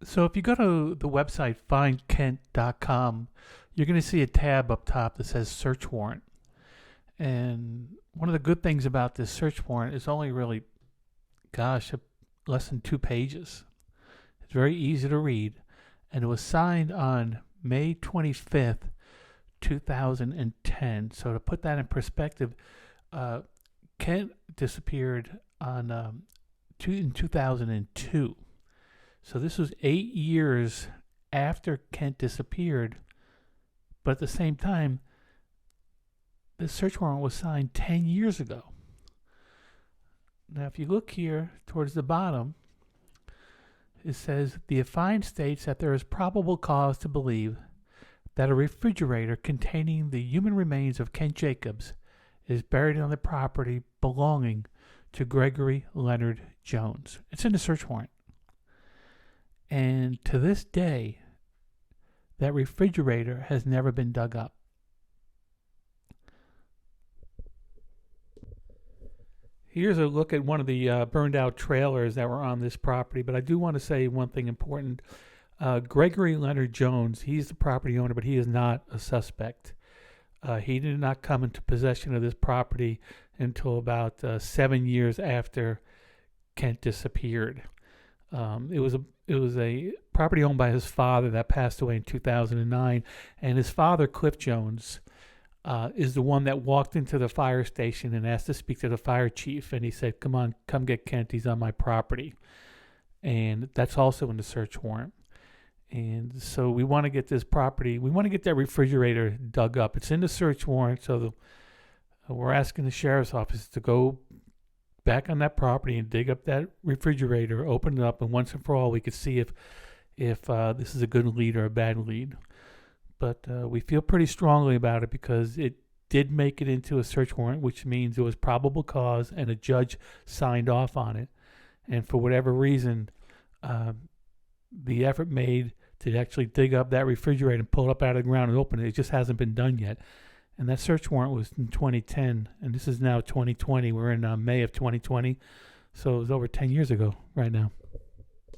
So if you go to the website findkent.com, you're going to see a tab up top that says search warrant. And one of the good things about this search warrant is only really, less than 2 pages. It's very easy to read. And it was signed on May 25th, 2010. So to put that in perspective, Kent disappeared in 2002. So this was 8 years after Kent disappeared, but at the same time, the search warrant was signed 10 years ago. Now, if you look here towards the bottom, it says the affiant states that there is probable cause to believe that a refrigerator containing the human remains of Kent Jacobs is buried on the property belonging to Gregory Leonard Jones. It's in the search warrant. And to this day, that refrigerator has never been dug up. Here's a look at one of the burned out trailers that were on this property, but I do want to say one thing important. Gregory Leonard Jones, he's the property owner, but he is not a suspect. He did not come into possession of this property until about 7 years after Kent disappeared. It was a property owned by his father that passed away in 2009, and his father, Cliff Jones, is the one that walked into the fire station and asked to speak to the fire chief, and he said, come get Kent, he's on my property. And that's also in the search warrant. And so we want to get this property, we want to get that refrigerator dug up. It's in the search warrant, so we're asking the sheriff's office to go back on that property and dig up that refrigerator, open it up, and once and for all we could see if this is a good lead or a bad lead. But we feel pretty strongly about it because it did make it into a search warrant, which means it was probable cause and a judge signed off on it. And for whatever reason, the effort made to actually dig up that refrigerator and pull it up out of the ground and open it, it just hasn't been done yet. And that search warrant was in 2010, and this is now 2020. We're in May of 2020, so it was over 10 years ago right now.